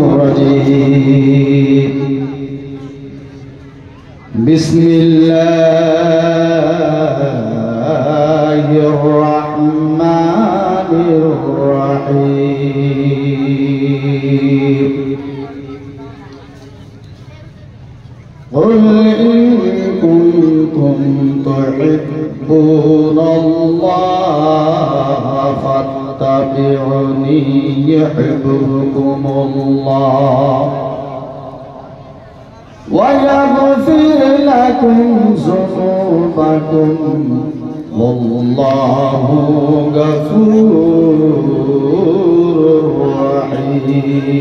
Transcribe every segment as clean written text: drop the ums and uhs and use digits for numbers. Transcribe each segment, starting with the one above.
الرجيم بسم الله الرحمن الرحيم قل إن كنتم تحبون الله فاتبعوني يحببكم الله ويغفر لكم ذنوبكم والله غفور رحيم.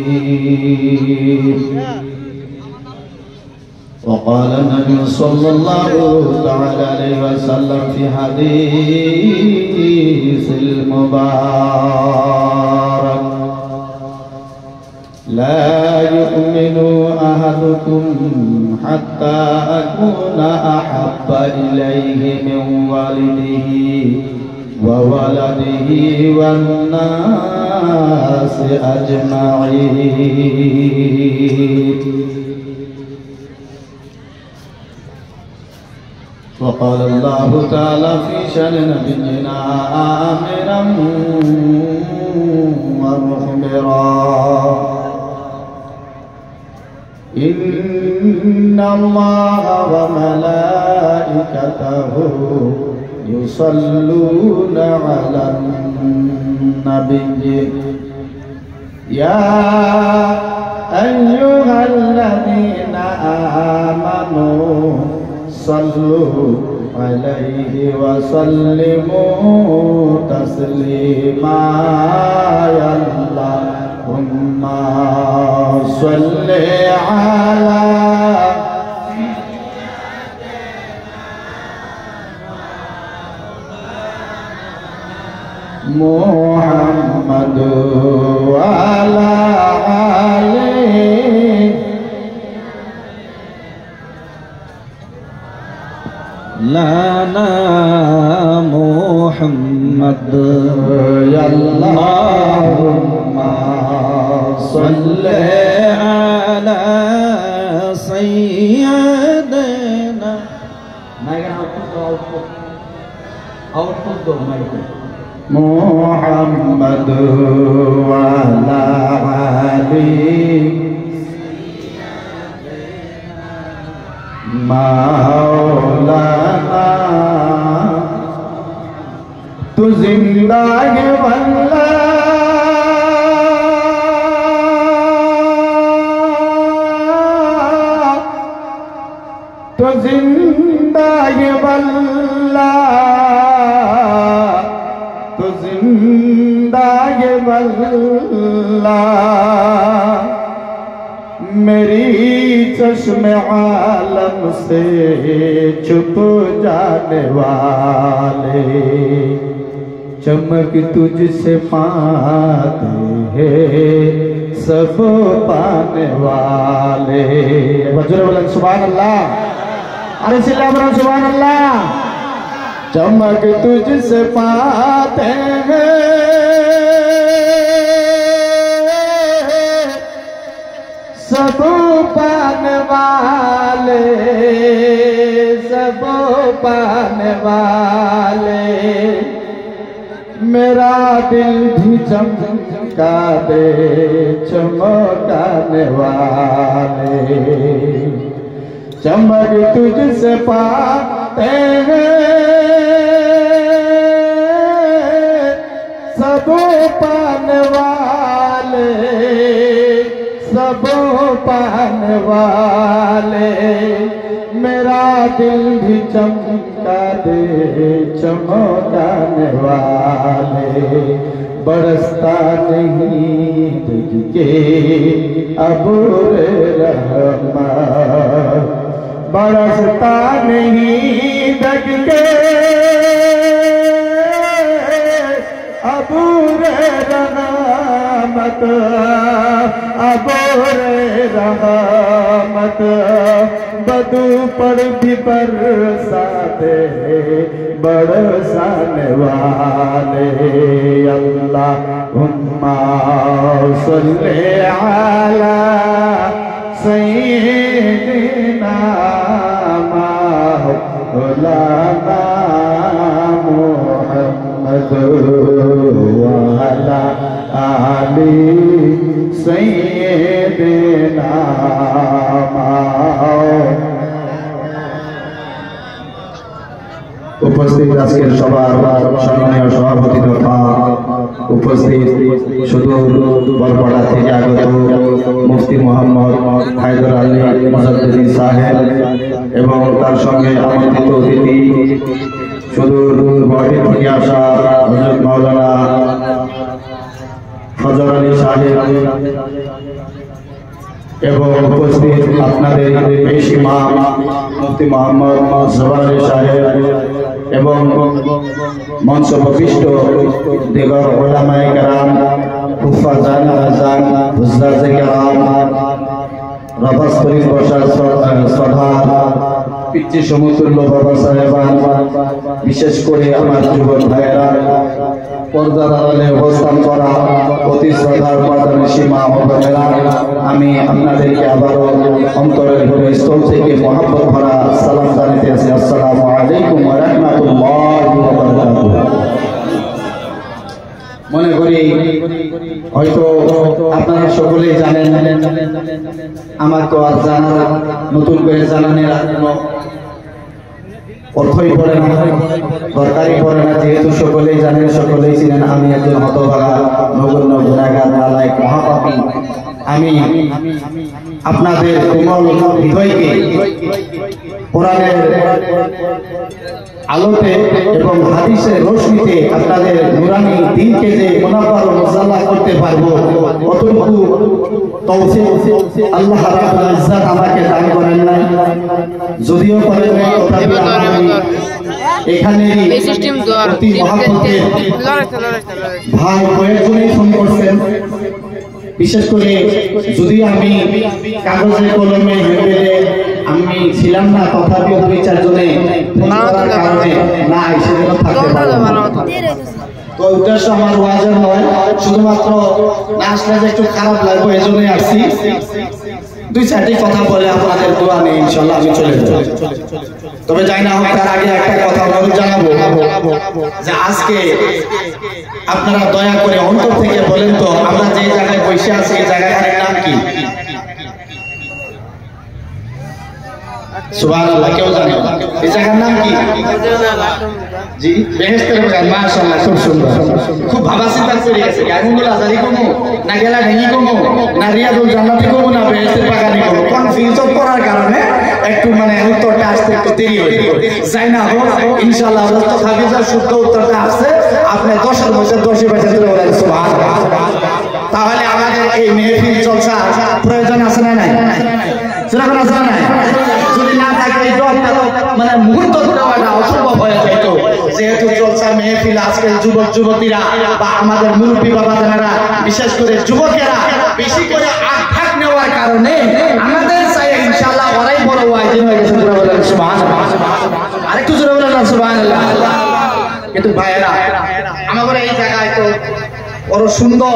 وقال النبي صلى الله تعالى عليه وسلم في حديث المبارك لا يؤمن أحدكم حتى أكون أحب إليه من والده وولده والناس أجمعين. وقال الله تعالى في شأن نبينا آمرا ومخبرا إن الله وملائكته يصلون على النبي يا أيها الذين آمنوا صلوا عليه وسلموا تسليما يا اللهم صل على محمد وعلى آله لنا محمد يا اللهم صل على سيدنا محمد وعلى آله मौलाना तू जिंदा है वल्ला तू जिंदा है वल्ला तू जिंदा है वल्ला मेरी चश्मे आलम से छुप जाने वाले चमक तुझसे पाते हैं सब पाने वाले। वज्र बोलन सुभान अल्लाह। अरे सिला बोलन सुभान अल्लाह। चमक तुझसे पाते हैं सब पाने वाले सब पाने वाले मेरा दिल भी चमका दे चमकाने वाले चमक तुझसे पाते हैं सब पाने वाले सब पाने वाले मेरा दिल भी चमका दे चमकाने वाले बरसता नहीं दिल के अबूरे रहमत बरसता नहीं दग के अबूरे रहमत अबूरे रहमत बदू पर भी बरसाते बरसाने वाले अल्लाह उम्मा सल्ले अला सय्यिदिना मौलाना मुहम्मद व अला आलि सय्यिदिना उपस्थित আজকের সবার সম্মানীয় সভাপতি তথা উপস্থিত সুদূর বরপাড়া থেকে আগত মুফতি মোহাম্মদ হায়দার আলী মুজাদ্দিদ সাহেব এবং তার সঙ্গে আমন্ত্রিত অতিথি সুদূর গুয়াহাটি থেকে আসা হযরত মাওলানা ফজর আলী সাহেব এবং উপস্থিত আপনাদের পেশ ইমাম মুফতি মোহাম্মদ জওয়ার আলী সাহেব এবং মঞ্চ প্রবিষ্ট দিগর উলামায়ে কেরাম হুফাজান আযান হুজরাতে কেরাম রাবাস্তরী বসার সভা পিতৃ সমতুল্য বাবা সাহেবান বিশেষ করে আমার যুবক ভাইয়েরা পর্দার আড়ালে অবস্থান করা অতি শ্রদ্ধার পাদানিশী মা ও বোনেরা আমি আপনাদেরকে আবারও অন্তরের স্থল থেকে মহব্বত ভরা সালাম জানাতে আছি। আসসালামু আলাইকুম ওয়া রাহমাতুল্লাহি ওয়া বারাকাতুহু। মনে করি হয়তো আপনারা সকলেই জানেন, আমার তো আর জানা নতুন করে জানানোর কোনো অর্থই পড়ে না, দরকারই পড়ে না, যেহেতু সকলেই জানেন, সকলেই চিনেন আমি একজন হতভাগা নগণ্য গুনাহগার নালায়েক মহাপাপী। আমি আপনাদের কোমল হৃদয়কে কোরআনের আলোতে এবং হাদিসের রোশনীতে আপনাদের নুরানি দিনকে যে মুনাফার ও মুজাল্লা করতে পারবো অতটুকু তৌফিক আল্লাহ রাব্বুল ইজ্জত আমাকে দান করেন নাই, যদিও করেন নাই তথাপি আমি এখানেরই অতি মহব্বতের ভাই কয়েকজনই ফোন করছেন। বিশেষ করে যদি আমি কাগজে কলমে হেঁটে আমি ছিলাম না, তথাপি দুই চারজনে ফোন করার কারণে না এসে থাকতে পারলাম না। তো উদ্দেশ্য আমার ওয়াজের নয়, শুধুমাত্র না আসলে যে একটু খারাপ লাগবে এজন্যই আসছি। দুই চারটি কথা বলে আপনাদের দোয়া নেই, ইনশাআল্লাহ আমি চলে যাব। তবে যাই না হোক তার আগে একটা কথা অনুরোধ জানাবো যে আজকে আপনারা দয়া করে অন্তর থেকে বলেন তো আমরা যে জায়গায় বসে আছি এই জায়গাটার নাম কি? সুবহানাল্লাহ, কেউ জানে এই জায়গার নাম কি? জি, বেহেশতের বাগান। মাশাআল্লাহ, খুব সুন্দর, খুব ভাবা চিন্তা করে গেছে। আগুনগুলো আজারি কমো না, গেলা ঢেঙ্গি কমো না, রিয়াদুল জান্নাতি কমো না, বেহেশতের বাগানি কমো, কনফিউজ করার কারণে একটু মানে উত্তরটা আসতে একটু দেরি হয়ে গেল। যাই না হোক ইনশাআল্লাহ হাফিজার শুদ্ধ উত্তরটা আসছে। আপনি 10-এর মধ্যে 10-ই বেঁচে দিলে বলেন সুবহানাল্লাহ। তাহলে আমাদের এই মেহফিল জলসা প্রয়োজন আছে না নাই? সেরকম আছে না নাই? যদি না থাকে এই মানে মুহূর্ত দেওয়াটা অসম্ভব হয়ে যেত। যেহেতু জলসা মেহফিল আজকের যুবক যুবতীরা বা আমাদের মুরব্বী বাবা যারা বিশেষ করে যুবকেরা বেশি করে আঘাত নেওয়ার কারণে আমাদের চাই ইনশাআল্লাহ ওরাই বড় ওয়াজিব হয়ে গেছে। বলেন সুবহানাল্লাহ, আরেকটু জোরে বলেন সুবহানাল্লাহ। কিন্তু ভাইয়েরা আমাদের এই জায়গায় তো বড় সুন্দর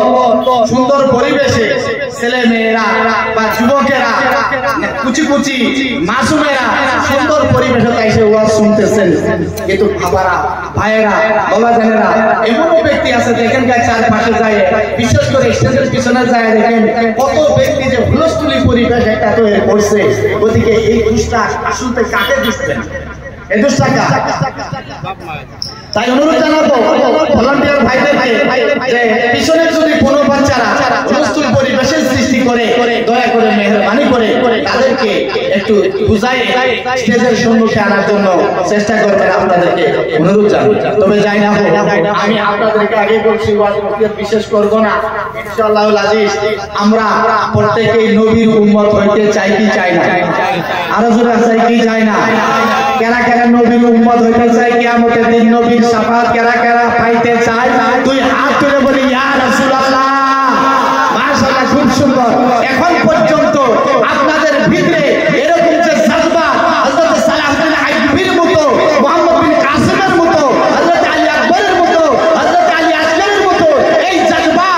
সুন্দর পরিবেশে ছেলে মেয়েরা বা যুবকেরা কুচি কুচি মাসুমেরা সুন্দর পরিবেশে এসে ওয়াজ শুনতেছেন। কিন্তু বাবারা ভাইয়েরা বাবা জানেরা এমন ব্যক্তি আছে যেখানকার চারপাশে যায়, বিশেষ করে স্টেজের পিছনে যায় দেখেন কত ব্যক্তি যে হুলস্থুলি পরিবেশ একটা তৈরি করছে। ওদিকে এই দুষ্টা আসলে কাকে দিচ্ছেন? এই দুষ্টাকা তাই অনুরোধ জানাবো ভলান্টিয়ার ভাইদেরকে যে পিছনে যদি কোনো বাচ্চারা হুলস্থুল পরিবেশের সৃষ্টি করে দয়া করে মেহরবানি করে তাদেরকে একটু বুঝাই স্টেজের সম্মুখে আনার জন্য চেষ্টা করবেন, আপনাদেরকে অনুরোধ জানাবো। তবে যাই না হোক আমি আপনাদেরকে আগে বলছি বিশেষ করবো না। ইনশাআল্লাহুল আজিজ আমরা প্রত্যেকেই নবীর উম্মত হইতে চাই কি চাই না? আরো জোরে চাই কি চাই না? কেরা কেরা নবীর উম্মত হইতে চাই? কিয়ামতের দিন নবীর শাফাত কেরা কেরা পাইতে চাই? তুই হাত তুলে বলি ইয়া রাসূলুল্লাহ। মাশাআল্লাহ, খুব সুন্দর। এখন পর্যন্ত আপনাদের ভিতরে এরকম যে জজবা হযরত সালাউদ্দিন আইয়ুবীর মতো, মুহাম্মদ বিন কাসিমের মতো, হযরত আলী আকবরের মতো, হযরত আলী আসগরের মতো এই জজবা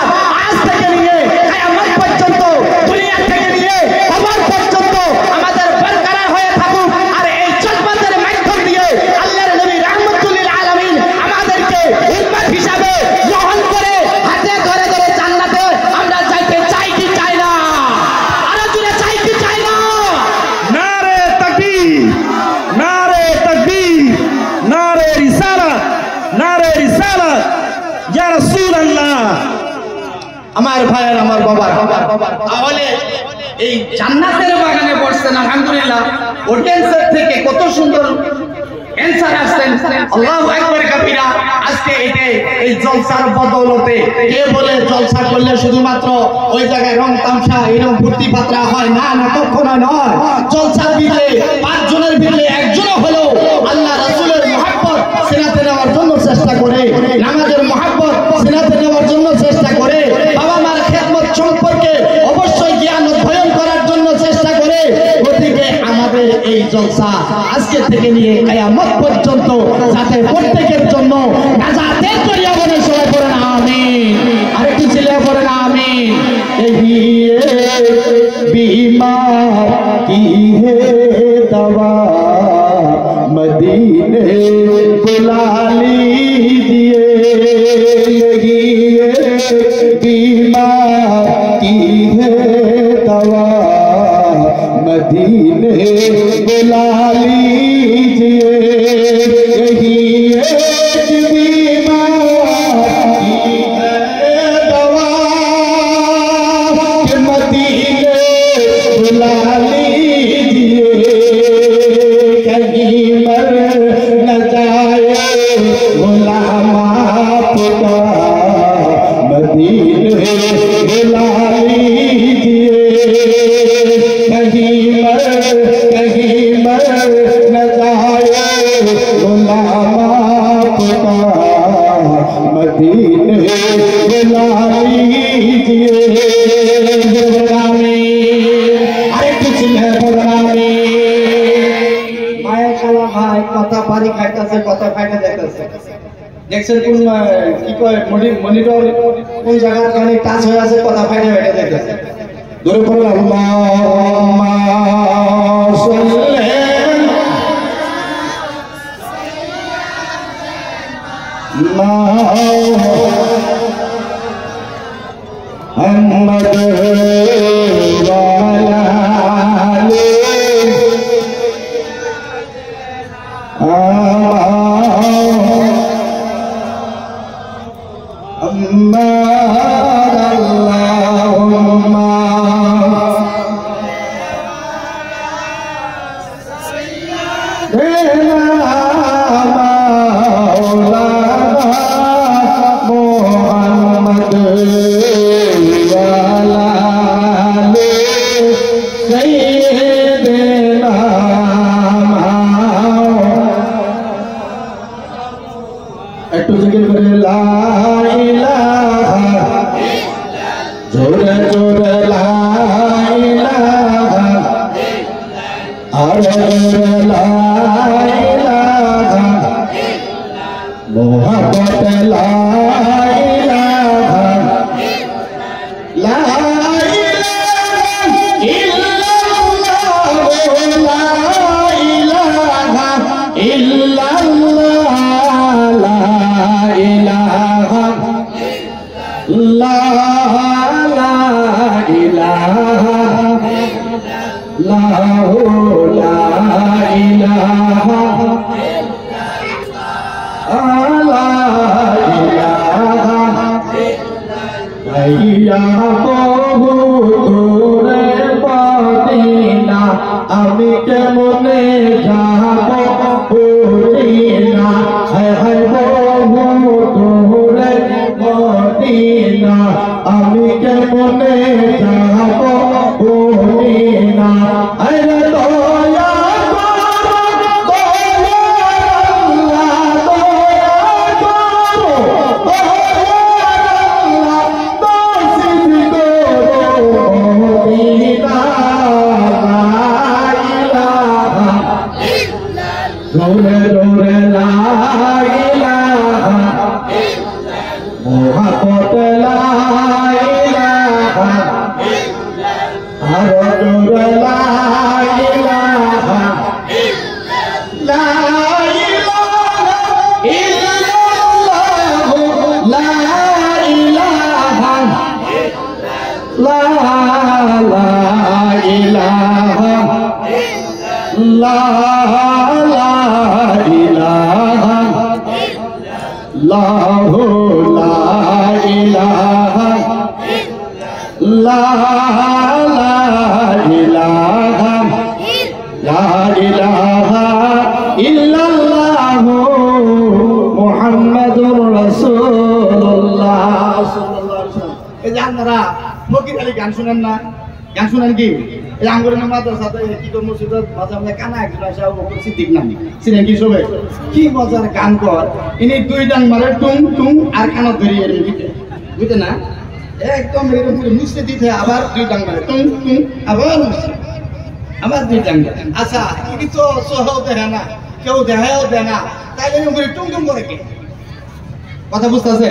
আমার ভাইয়ের আমার বাবা, তাহলে এই জান্নাতের বাগানে পড়ছেন আলহামদুলিল্লাহ। অডিয়েন্সের থেকে কত সুন্দর অ্যানসার আসছেন, আল্লাহু আকবার কাবীরা। আজকে এই জলসার বদৌলতে কে বলে জলসা করলে শুধুমাত্র ওই জায়গায় রং তামসা এরকম ভর্তি পাত্রা হয় না, না কখনো নয়। জলসার ভিতরে 5 জনের ভিতরে একজনও হলো আল্লাহ রাসূলের মহব্বত সিনাতে নেওয়ার জন্য চেষ্টা করে, নামাজের মহব্বত সিনাতে নেওয়ার জন্য চেষ্টা করে, বাবা মার খেদমত সম্পর্কে অবশ্যই জ্ঞান অধ্যয়ন করার জন্য চেষ্টা করে। গতিকে আমাদের এই জলসা আজকে থেকে নিয়ে কিয়ামত পর্যন্ত যাতে প্রত্যেকের জন্য নাজাতের জরিয়া বনে, সবাই পড়েন আমিন। আরেকটু ছেলে পড়েন আমিন। बीमार की है दवा मदीने बुला लीजिए, बीमार की है दवा मदीने बुला लीजिए, यही एक बीमार की है दवा के मदीने बुला लीजिए, कहीं मर न जाए गुलाम आपका मदीने बुला लीजिए, कहीं मर न जाए गुलाम आपका मदीने बुला लीजिए। কথা পারি খাইতেছে, কথা খাইতে যাইতেছে, দেখছেন কোন কি কয় মনিটর কোন জায়গার খালি টাচ হয়ে আছে, কথা ফাইটে ফাইটে যাইতেছে। দূরে পড়ে আল্লাহুম্মা সাল্লি মুহাম্মদ ওয়া আলা আলিহি একটু জিকির করে লা ইলাহা, জোরে জোরে লা ইলাহা, আরে জোরে লা ইলাহা, মুহাম্মদ লা ইলাহা, লা ইলাহা ইল্লাল্লাহ, লা ইলাহা লা ইলাহা লাহু লা ইলাহা লা ইলাহা ইয়া বহু দূরে মদিনা, আমি কেমনে যাব বুঝি না, হায় বহু দূরে মদিনা, আমি কেমনে যাব বুঝি না, আরে দয়া জোরে জোরে লা ইলাহা, মুহাম্মদ লা ইলাহা, আরো জোরে লা ইলাহা, লা ইলাহা ইল্লাল্লাহ, লা ইলাহা লা ইলাহা লা ইলাহা লাহু লা ইলাহা লা ইলাহা লা ইলাহা ইল্লাল্লাহু মুহাম্মাদুর রাসূলুল্লাহ সাল্লাল্লাহু আলাইহি ওয়াসাল্লাম। এই যে আপনারা ফকির আলী গান শুনেন না? গান শুনেন কি? এই আঙ্গুরের মাদ্রাসাতে কি তো মসজিদের মাঝে আমরা কানা একজন আসা বকর সিদ্দিক নামি চিনেন কি সবে? কি মজার গান কর, ইনি দুই ডাং মারে টুং টুং আর কানা ধরি এর দিতে বুঝতে না, একদম এরকম করে মুছতে দিতে আবার দুই ডাং মারে টুং টুং আবার আবার দুই ডাং। আচ্ছা ইনি তো সহও দেখে না, কেউ দেখাও দেয় না, তাইলে এরকম করে টুং টুং করে কে? কথা বুঝতেছে?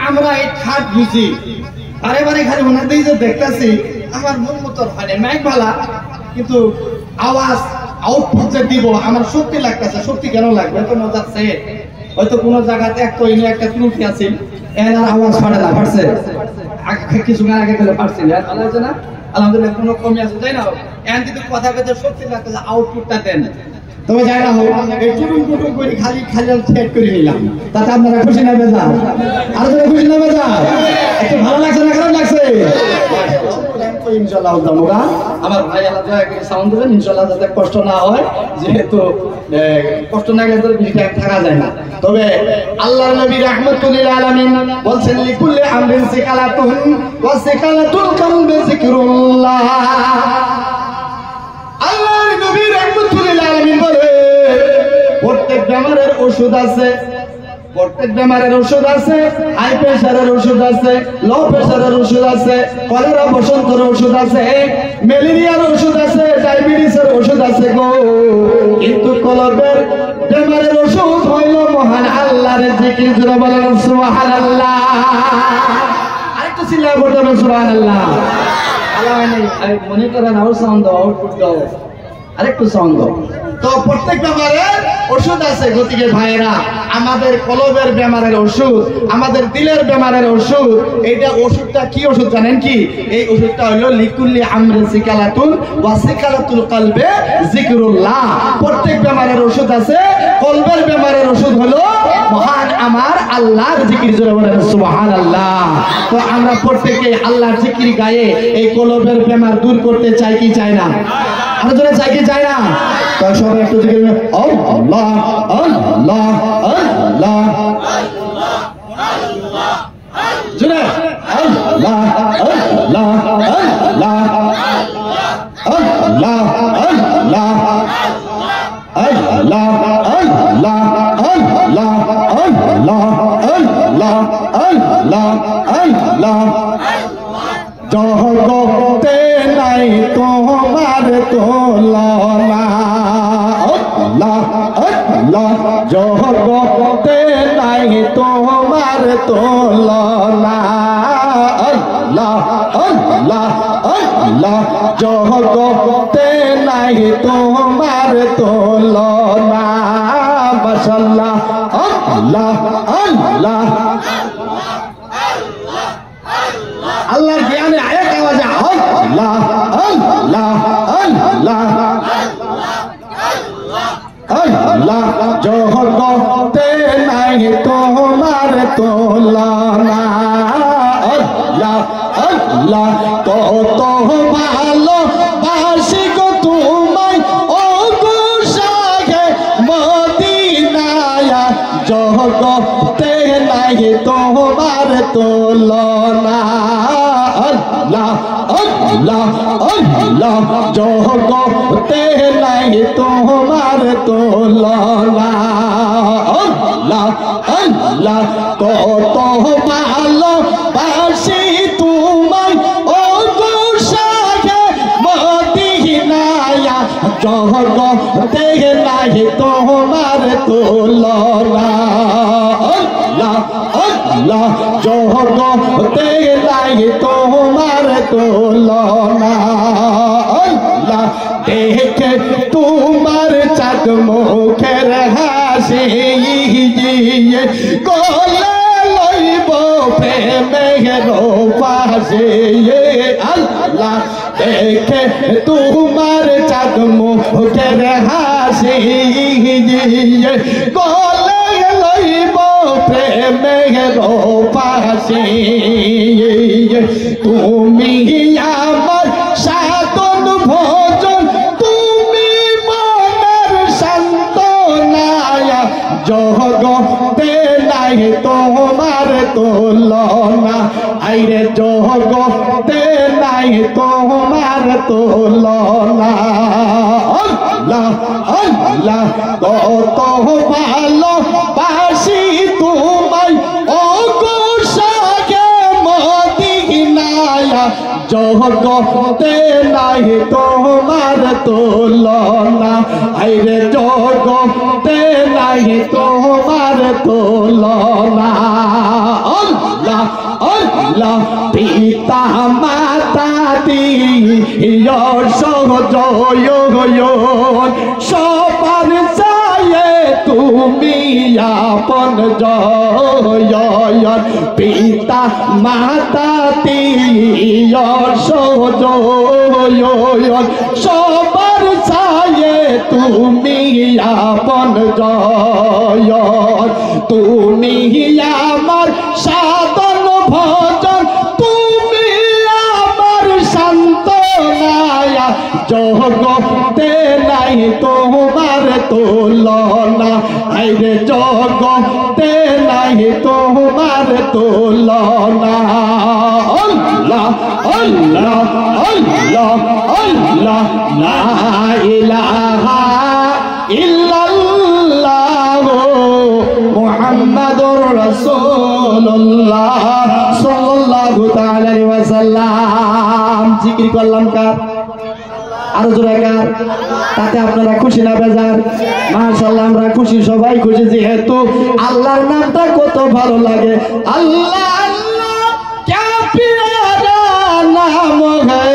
আমরা এই ঠাট বুঝি, বারে বারে খালি ওনাদের যে দেখতেছি আমার মন মতো হয় না, মাইক ভালা কিন্তু আওয়াজ আউটপুট যে দিব আমার সত্যি লাগতেছে। সত্যি কেন লাগবে? তো মজার সে হয়তো কোনো জায়গাতে একটা ত্রুটি আছে, এর আওয়াজ ফাটে না, ফাটছে কিছু গান আগে গেলে পারছি না, ভালো হয়েছে না? আলহামদুলিল্লাহ কোনো কমই আছে, তাই না? এখন কিন্তু কথা কথা সত্যি লাগতেছে, আউটপুটটা দেন। তবে যাই না হোক, এই টুটুম টুটুম করে খালি সেট করে নিলাম, তাতে আপনারা খুশি না বেজা? আর তোরা খুশি না বেজা? একটু ভালো লাগছে না খারাপ লাগছে? ইনশাআল্লাহ দামুগা আমার ভাই আল্লাহ দয়া করে সাউন্ড দেবেন ইনশাআল্লাহ, যাতে কষ্ট না হয়, যেহেতু কষ্ট না গেলে বেশি টাইম থাকা যায় না। তবে আল্লাহর নবী রাহমাতুল লিল আলামিন বলছেন লিকুল্লি আমরিন সিকালাতুন ওয়া সিকালাতুল কলবি যিকরুল্লাহ। আল্লাহর নবী রাহমাতুল লিল আলামিন বলে প্রত্যেক বেমারের ওষুধ আছে, প্রত্যেক বেমারের ওষুধ আছে, হাই প্রেসারের ওষুধ আছে, লো প্রেসারের ওষুধ আছে, কলেরা বসন্তের ওষুধ আছে, ম্যালেরিয়ার ওষুধ আছে, ডায়াবেটিসের ওষুধ আছে গো, কিন্তু কলবের বেমারের ওষুধ হইল মহান আল্লাহর জিকির। জোরে বলেন সুবহানাল্লাহ। আরেকটু চিল্লায় বলতে সুবহানাল্লাহ। আরে মনে করেন আরো সাউন্ড দাও, আউটপুট দাও, আরেকটু সাউন্ড দাও। তো প্রত্যেক বেমারের ওষুধ আছে। গতিকে ভাইয়েরা, আমাদের কলবের বেমারের ওষুধ, আমাদের দিলের বেমারের ওষুধ, এইটা ওষুধটা কি ওষুধ জানেন কি? এই ওষুধটা হলো লিকুল্লি আমরিন সিকালাতুন ওয়া সিকালাতুল কলবে যিকরুল্লাহ। প্রত্যেক বেমারের ওষুধ আছে, কলবের বেমারের ওষুধ হলো মহান আমার আল্লাহর জিকির। জোরে বলেন সুবহানাল্লাহ। তো আমরা প্রত্যেকে আল্লাহর জিকির গায়ে এই কলবের বেমার দূর করতে চাই কি চাই না? আমরা জোরে চাই কি চাই না? তো সবাই একটু জিকির করুন, আল্লাহ আল্লাহ আল্লাহ জোরে আল্লাহ আল্লাহ আল্লাহ আল্লাহ আল্লাহ আল্লাহ আল্লাহ আল্লাহ আল্লাহ আল্লাহ আল্লাহ আল্লাহ। জগতে নাই তোমার তুলনা, আল্লাহ আল্লাহ, জগতে নাই তোমার তুলনা, আল্লাহ আল্লাহ আল্লাহ, জগতে নাই তোমার তুলনা, মাশাআল্লাহ আল্লাহ আল্লাহ। আল্লাহর জ্ঞানে আয়াত আওয়াজে আল্লাহ আল্লাহ আল্লাহ আল্লাহ, জগতে নাই তোমার তুলনা, আল্লাহ আল্লাহ। কত ভালো বাসি গো তোমায় ও গো শাহে মদিনায়া, জগতে নাই তোমার তুলনা, আল্লাহ আল্লাহ আল্লাহ, জগতে নাই তোমার তুলনা, আল্লাহ আল্লাহ। কত ভালো বাসি তোমায় ও গো শাহে মদিনায়া, জগতে নাই তোমার তুলনা, আল্লাহ আল্লাহ, জগতে নাই তোমার তুলনা, আল্লাহ। দেখে তোমার চাঁদ মুখের হাসি গলে লইব প্রেমের পাশে, আল্লাহ। দেখে তোমার চাঁদ মুখের হাসি গলে লইব প্রেমের পাশে, তুমি তোমার তুলনা আল্লাহ আল্লাহ কত ভালোবাসি তোমায় ও গো শাহে মদিনায় জগতে নাই তোমার তুলনা আইরে জগতে নাই তোমার তুলনা আল্লাহ আল্লাহ পিতা মাতা দিও সহজয় সবার চায়ে তুমি আপন জয় পিতা মাতা দিও সহজয় সবার চায়ে তুমি আপন জয় তুমি আমার সাধন ভজন তুমি আমার সান্তনা জগতে নাই তোমার তুলনা আইরে জগতে নাই তোমার তুলনা আল্লাহ আল্লাহ আল্লাহ আল্লাহ লা ইলাহা ইল্লাল্লাহ মুহাম্মাদুর রাসূলুল্লাহ সাল্লাল্লাহু তাআলা আলাইহি ওয়াসাল্লাম। জিকির করলাম কার? আরো জোরে কার? তাতে আপনারা খুশি না বেজার? মাশাআল্লাহ আমরা খুশি, সবাই খুশি, যেহেতু আল্লাহর নামটা কত ভালো লাগে। আল্লাহ আল্লাহ क्या प्यारा नाम है,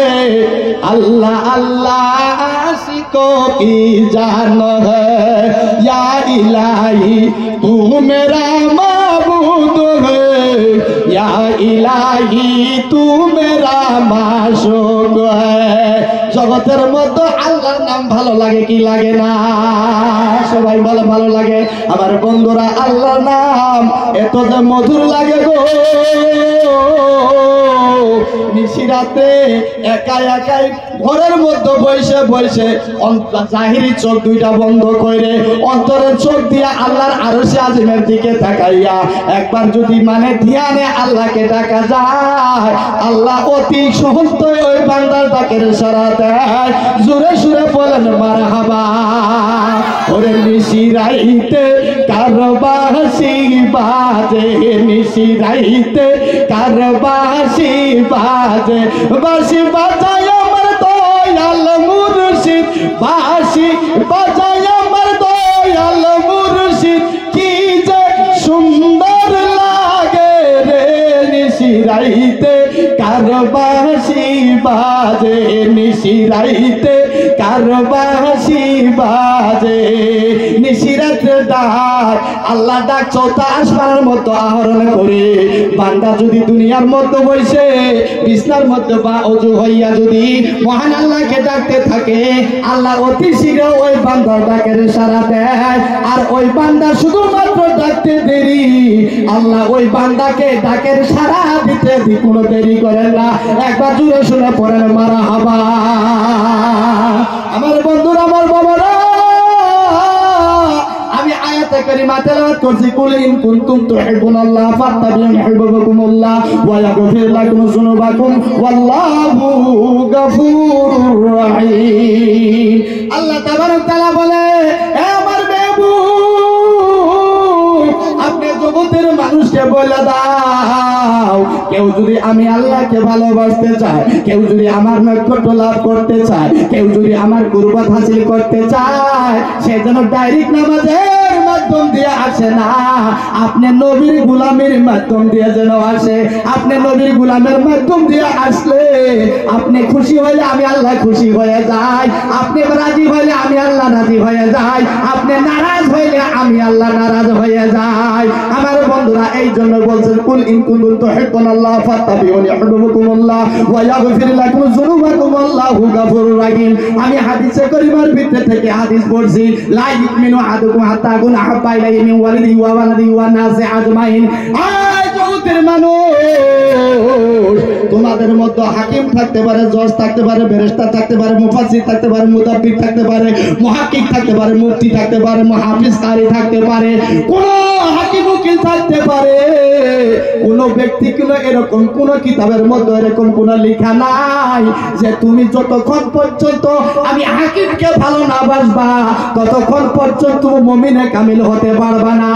अल्लाह अल्लाह आशिकों की जान है, या इलाही तू मेरा माबूद है, या इलाही तू मेरा माशूक है। জগতের মধ্যে আল্লাহর নাম ভালো লাগে কি লাগে না? সবাই বলে ভালো লাগে। আমার বন্ধুরা আল্লাহর নাম এত যে মধুর লাগে গো, নিশিরাতে একা একাই ঘরের মধ্যে বসে বসে জাহিরি চোখ দুইটা বন্ধ করে অন্তরের চোখ দিয়া আল্লাহর আরশে আজিমের দিকে তাকাইয়া একবার যদি মানে ধ্যানে আল্লাহকে ডাকা যায়, আল্লাহ অতি সহজে ওই বান্দার ডাকের সাড়া দেয়। জোরে সুরে বলেন মারহাবা। ওরে নিশিরাইতে কারবাসি বাজে, নিশিরাইতে কারবাসি বাজে, বাঁশি বাজায় আমার দয়াল মুর্শিদ, বাঁশি বাজায় আমার দয়াল মুর্শিদ, কি যে সুন্দর লাগে রে নিশিরাইতে কারবাসি বাজে, নিশিরাইতে কারবাসি বাজে। নিশিরাতের ডাক আল্লাহ ডাক চৌথা আসমানের মতো আহরণ করে বান্দা যদি দুনিয়ার মধ্যে বসে বিছনার মধ্যে বা অজু হইয়া যদি মহান আল্লাহকে ডাকতে থাকে, আল্লাহ অতি শীঘ্র ওই বান্দার ডাকের সাড়া দেয়। আর ওই বান্দা শুধুমাত্র ডাকতে দেরি, আল্লাহ ওই বান্দাকে ডাকের সাড়া দিতে কোনো দেরি করেন না। একবার জুড়ে শুনে পড়েন মারহাবা। আমার বন্ধুরা আমার বাবারা, আমি আয়াতে কারিমা তেলাওয়াত করছি, কুল ইন কুনতুম তুহিব্বুনাল্লাহ ফাত্তাবিউনি ইউহিব্বুকুমুল্লাহ ওয়া ইয়াগফির লাকুম যুনুবাকুম ওয়াল্লাহু গফুরুর রহিম। আল্লাহ তাবারক তাআলা বলে, হে আমার মেহবুব, আপনি জগতের মানুষকে বলে দাও, কেউ যদি আমি আল্লাহকে ভালোবাসতে চায়, কেউ যদি আমার নৈকট্য লাভ করতে চায়, কেউ যদি আমার কুরবাত হাসিল করতে চায়, সে যেন ডাইরেক্ট নামাজের মাধ্যম দিয়ে আসে না, আপনি নবীর গোলামের মাধ্যম দিয়ে যেন আসে। আপনি নবীর গোলামের মাধ্যম দিয়ে আসলে আপনি খুশি হইলে আমি আল্লাহ খুশি হয়ে যাই, আপনি রাজি হইলে আমি আল্লাহ রাজি হয়ে যাই, আপনি নারাজ হইলে আমি আল্লাহ নারাজ হয়ে যাই। আমার বন্ধুরা এই জন্য বলছেন, কুল ইন কুনতুম তুহিব্বুনাল্লাহ ফাত্তাবিউনি ইউহিব্বুকুমুল্লাহ ওয়া ইয়াগফির লাকুম যুনুবাকুম আল্লাহু গফুরুর রহিম। আমি হাদিসে করিমার ভিতর থেকে হাদিস পড়ছি, লা ইউমিনু আহাদুকুম হাত্তা আকুনা আহাব্বা ইলাইহি মিন ওয়ালিদিহি ওয়া ওয়ালাদিহি ওয়ান নাসি আজমাইন। আজ জগতের মানুষ তোমাদের মধ্যে হাকিম থাকতে পারে, জজ থাকতে পারে, ব্যারিস্টার থাকতে পারে, মুফাসসির থাকতে পারে, মুতাব্বির থাকতে পারে, মুহাক্কিক থাকতে পারে, মুফতি থাকতে পারে, মুহাফিজ কারি থাকতে পারে, কোন হাকিম উকিল থাকতে পারে। কোন ব্যক্তি কোন এরকম কোন কিতাবের মধ্যে এরকম কোন লেখা নাই যে তুমি যতক্ষণ পর্যন্ত আমি হাকিমকে ভালো না বাসবা ততক্ষণ পর্যন্ত মুমিনে কামিল হতে পারবা না।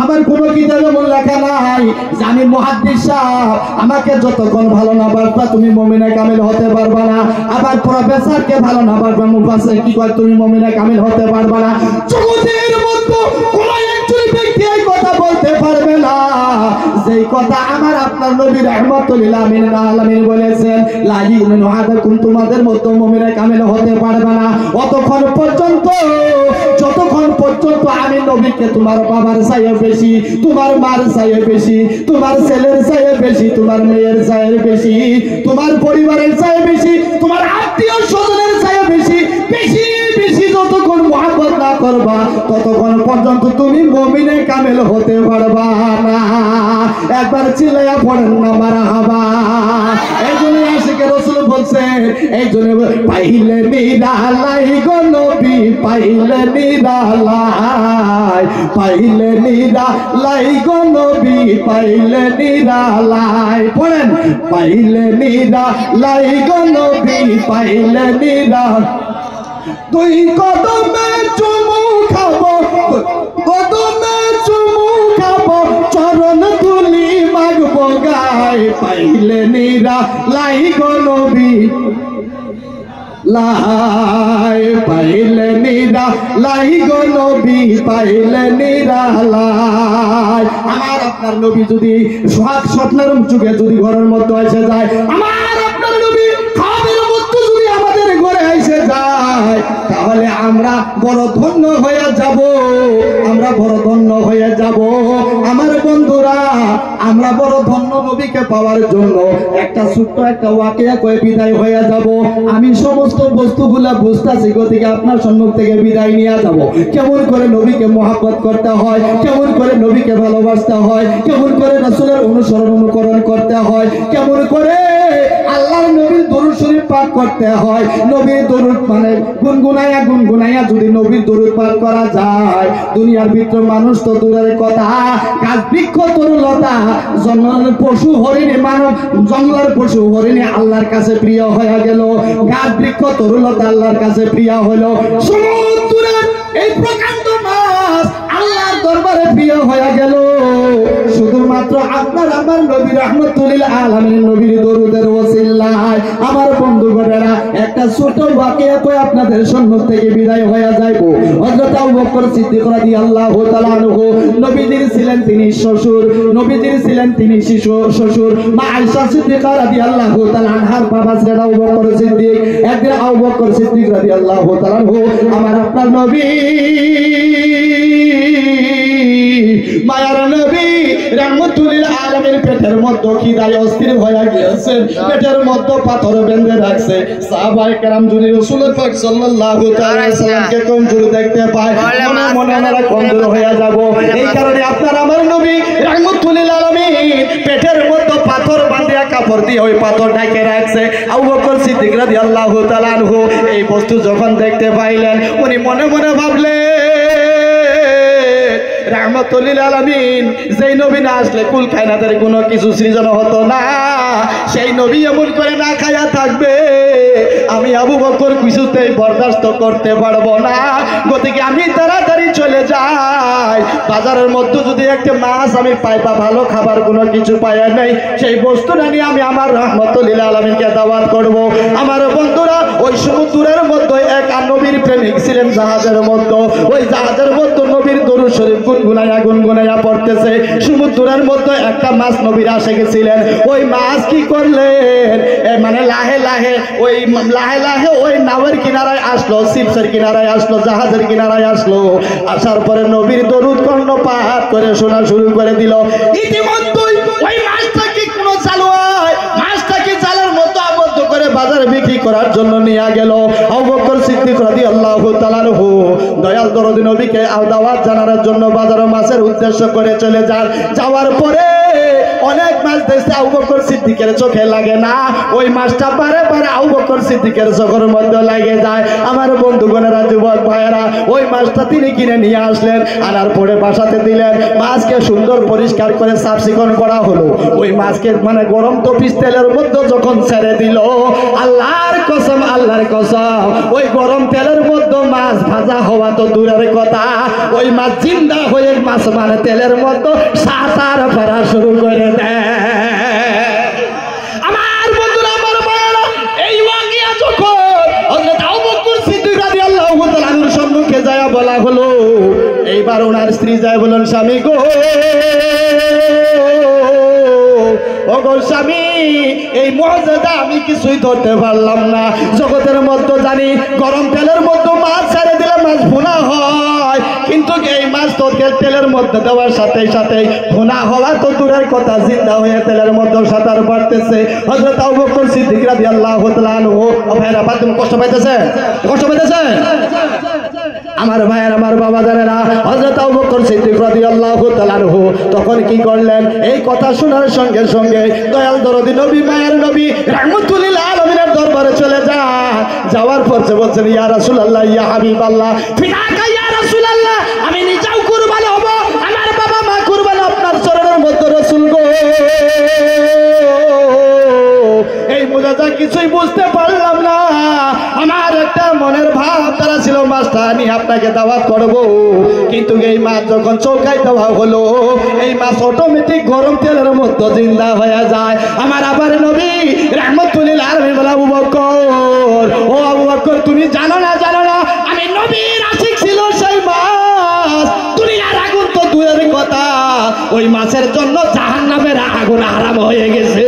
আমার কোন কিতাবে এমন লেখা নাই যে আমি মুহাদ্দিস সাহেব আমাকে যতক্ষণ ভালো না বাসবা তুমি মুমিনে কামিল হতে পারবা না। আবার প্রফেসরকে ভালো না বাসবা মুফাসসির কি কয় তুমি মুমিনে কামিল হতে পারবা না। জগতের মধ্যে কোন একজন ব্যক্তি এই কথা বলতে পারবে না যেই কথা আমার আপনার নবী রাহমাতুল লিল আলামিন বলেছেন, লা ইউমিনু আহাদুকুম তোমাদের মধ্যে মুমিনে কামিল হতে পারবে না অতক্ষণ পর্যন্ত যতক্ষণ পর্যন্ত আমি নবীকে তোমার বাবার চাইতে বেশি, তোমার মার চাইতে বেশি, তোমার ছেলের চাইতে বেশি, তোমার মেয়ের চাইতে বেশি, তোমার পরিবারের চাইতে বেশি, তোমার আত্মীয় স্বজনের চাইতে বেশি বেশি বেশি যতক্ষণ মহব্বত না করবা ততক্ষণ পর্যন্ত তুমি মুমিনে কামিল হতে পারবা না। একবার চিল্লাইয়া পড়েন না মারহাবা। এই জন্য আশিকে রাসূল বলছেন, এই জন্য পাইলে নিরালাই গো নবী, পাইলে নিরালাই, পাইলে নিরালাই গো নবী, পাইলে নিরালাই। পড়েন, পাইলে নিরালাই গো নবী, পাইলে নিরালাই। তুই কদমে চুমু খাবো, কদমে চুমু খাবো, চরণ তুলি মাগবো গায়, পাইলে নিরালাই গো নবী লাই, পাইলে নিরালাই গো নবী, পাইলে নিরালাই। আমার আপনার নবী যদি সোহাগ স্বপ্নের যুগে যদি ঘরের মধ্যে এসে যায়, আমার আপনার নবী খাবের মধ্যে যদি আমাদের ঘরে এসে যায় তাহলে আমরা বড় ধন্য হয়ে যাব, আমরা বড় ধন্য হয়ে যাব। আমার বন্ধুরা আমরা বড় ধন্য নবীকে পাওয়ার জন্য একটা ছোট্ট একটা ওয়াকিয়া কয়ে বিদায় হয়ে যাব। আমি সমস্ত বস্তুগুলা বুঝতেছি গতিকে আপনার সম্মুখ থেকে বিদায় নিয়ে যাব। কেমন করে নবীকে মহব্বত করতে হয়, কেমন করে নবীকে ভালোবাসতে হয়, কেমন করে রাসূলের অনুসরণ অনুকরণ করতে হয়, কেমন করে আল্লাহর নবীর দরুদ শরীফ পাঠ করতে হয়। নবীর দরুদ মানে গুনগুনাইয়া গুনগুনাইয়া যদি নবীর দরুদ পাঠ করা যায় দুনিয়ার ভিতর মানুষ তো দূরের কথা, গাছ বৃক্ষ তরুলতা জঙ্গলের পশু হরিণী মানব জঙ্গলের পশু হরিণী আল্লাহর কাছে প্রিয় হয়ে গেল, গাছ বৃক্ষ তরুলতা আল্লাহর কাছে প্রিয় হলো, সমুদ্রের এই প্রকাণ্ড মাছ আল্লাহর দরবারে প্রিয় হয়ে গেল শুধুমাত্র আপনার আমার নবী রাহমাতুল লিল আলামিন নবীর দরুদের ওসিলায়। আমার বন্ধুগণেরা একটা ছোট ওয়াকিয়া কই আপনাদের সম্মুখ থেকে বিদায় হয়ে যাইবো। হযরত আবু বকর সিদ্দিক রাদিয়াল্লাহু তাআলা আনহু নবীজির ছিলেন তিনি শ্বশুর, নবীজির ছিলেন তিনি শিশু শ্বশুর। মা আয়েশা সিদ্দিকা রাদিয়াল্লাহু তাআলা আনহার বাবা ছিলেন আবু বকর সিদ্দিক। একদিন আবু বকর সিদ্দিক রাদিয়াল্লাহু তাআলা আনহু আমার আপনার নবী মায়ার নবী রাহমাতুল লিল আলামিন পেটের মধ্যে খিদায় অস্থির হয়ে গিয়েছে, পেটের মধ্যে পাথর বেঁধে রাখছে। সাহাবায়ে কেরাম যদি রাসূল পাক সাল্লাল্লাহু তাআলা সাল্লামকে কমজোর দেখতে পায় মনে মনে ওনারা কমজোর হয়ে যাব। এই কারণে আপনার আমার নবী রাহমাতুল লিল আলামিন পেটের মধ্যে পাথর বাঁধিয়া কাপড় দিয়ে ওই পাথর ঢেকে রাখছে। আবু বকর সিদ্দিক রাদিয়াল্লাহু তাআলা আনহু এই বস্তু যখন দেখতে পাইলেন উনি মনে মনে ভাবলেন রাহমাতুল লিল আলামিন যেই নবী না আসলে কুল কায়নাতের কোনো কিছু সৃজন হতো না, সেই নবী এমন করে না খায়া থাকবে আমি আবু বকর কিছুতেই বরদাস্ত করতে পারবো না। গতিকে আমি তাড়াতাড়ি চলে যাই, বাজারের মধ্যে যদি একটা মাছ আমি পাই বা ভালো খাবার কোনো কিছু পাই নাই সেই বস্তুটা নিয়ে আমি আমার রাহমাতুল লিল আলামিনকে দাওয়াত করব। আমার বন্ধুরা ওই সমুদ্রের মধ্যে এক নবীর প্রেমিক ছিলেন জাহাজের মধ্যে, ওই জাহাজের মধ্যে নবীর দরুদ শরীফ গুনগুনাইয়া পড়তেছে। সমুদ্রের মধ্যে একটা মাছ নবীর আসে গেছিলেন, ওই মাছ কি করলেন মানে লাহে লাহে ওই নাওয়ের কিনারায় আসলো, শিপসের কিনারায় আসলো, জাহাজের কিনারায় আসলো। আসার পরে নবীর দরুদ কর্ণপাত করে শোনা শুরু করে দিল। ইতিমধ্যেই ওই মাছটাকে কোনো জালুয়ায় মাছটাকে জালের মতো আবদ্ধ করে বাজারে বিক্রি করার জন্য নিয়ে গেল। আবু বকর সিদ্দিক রাদিয়াল্লাহু তাআলা আনহু দয়াল দরদি নবীকে দাওয়াত জানানোর জন্য বাজারে মাছের উদ্দেশ্য করে চলে যান। যাওয়ার পরে অনেক মাছ দেখছে, আবু বকর সিদ্দিকের চোখে লাগে না। ওই মাছটা পারে পারে আবু বকর সিদ্দিকের চোখের মধ্যে লাগে যায়। আমার বন্ধুগণেরা, যুবক ভাইয়েরা, ওই মাছটা তিনি কিনে নিয়ে আসলেন, আনার পরে বাসাতে দিলেন। মাছকে সুন্দর পরিষ্কার করে সাফ চিকন করা হলো। ওই মাছকে মানে গরম তপিস তেলের মধ্যে যখন ছেড়ে দিল, আল্লাহর কসম, আল্লাহর কসম, ওই গরম তেলের মধ্যে মাছ ভাজা হওয়া তো দূরের কথা, ওই মাছ জিন্দা হয়ে মাছ মানে তেলের মধ্যে সাঁতার ফেরা শুরু করে দেয়। আমার বন্ধুরা, আমার ভাইয়েরা, এই ওয়াকিয়া যখন হযরত আবু বকর সিদ্দিক রাদিয়াল্লাহু তাআলার সম্মুখে যায় বলা হলো, এইবার ওনার স্ত্রী যায় বলেন, স্বামী গো, ও গো স্বামী, এই মুআজিজা আমি কিছুই ধরতে পারলাম না। জগতের মধ্যে জানি গরম তেলের মধ্যে মাছ ছেড়ে দিলে মাছ ভুনা হয়, কিন্তু এই মাছ তো তেলের মধ্যে দেওয়ার সাথে সাথে ভুনা হওয়া তো দূরের কথা, জিন্দা হয়ে তেলের মধ্যে সাঁতার বাড়তেছে। হযরত আবু বকর সিদ্দিক রাদিয়াল্লাহু তাআলা আনহু, ভাইরা বাদুম কষ্ট পাইতেছে, কষ্ট পাইতেছে আমার ভাইয়ের, আমার বাবা জানেরা। হযরত আবু বকর সিদ্দিক রাদিয়াল্লাহু তাআলা আনহু তখন কি করলেন, এই কথা শোনার সঙ্গে সঙ্গে দয়াল দরদি নবী, মায়ের নবী রাহমাতুল লিল আলামিনের দরবারে চলে যায়। যাওয়ার পর যে বলছেন, ইয়া রাসূলুল্লাহ, ইয়া হাবিবাল্লাহ, ফিদাকা ইয়া রাসূলুল্লাহ, আমি নিজেও কুরবান হব, আমার বাবা মা কুরবান আপনার চরণের মধ্যে। রাসূল গো, এই মুজাজা কিছুই বুঝতে পারলাম না, আমার একটা মনের ভাব তারা ছিল মাছটা নিয়ে আপনাকে দাওয়াত করব, কিন্তু এই মাছ যখন চৌকায় দেওয়া হলো, এই মাছ অটোমেটিক গরম তেলের মধ্যে জিন্দা হয়ে যায়। আমার আবার নবী রাহমাতুল লিল আলামিন বলে, আবু বকর, ও আবু বকর, তুমি জানো না, জানো না, আমি নবীর আশিক ছিল সেই মাছ, দুনিয়ার আগুন তো দূরের কথা, ওই মাছের জন্য জাহান্নামের আগুন হারাম হয়ে গেছে।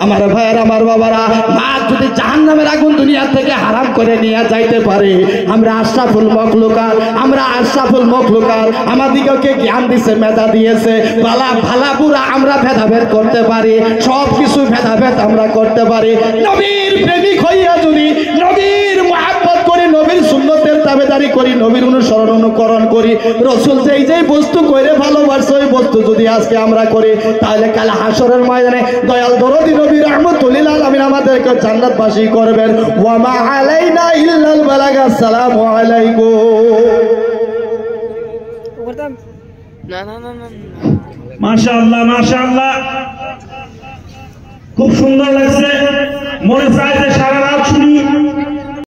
আমার ভাইয়ের, আমার বাবারা, মাছ যদি জাহান্নামের আগুন দুনিয়া থেকে হারাম করে নিয়ে যাইতে পারে, আমরা আশরাফুল মখলুকাত, আমরা আশরাফুল মখলুকাত, আমাদিগকে জ্ঞান দিয়েছে, মেধা দিয়েছে, ভালা ভালা বুড়া আমরা ভেদাভেদ করতে পারি, সব কিছু ভেদাভেদ আমরা করতে পারি। নবীর প্রেমিক হইয়া যদি নবীর মুহাব্বত করি, নবীর সুন্নতের তাবেদারি করি, নবীর অনুসরণ অনুকরণ করি, রাসূল যেই যেই বস্তু করে ভালোবাসে, ওই বস্তু যদি আজকে আমরা করি, তাহলে কাল হাসরের ময়দানে দয়াল দরদি নবী রাহমাতুল লিল আলামিন আমাদেরকে জান্নাতবাসী করবেন। ওয়া মা আলাইনা ইল্লাল বালাগ। আসসালামু আলাইকুম। না না না না, মাশাআল্লাহ, মাশাআল্লাহ, খুব সুন্দর লাগছে, মনে চাইছে সারা রাত শুনি।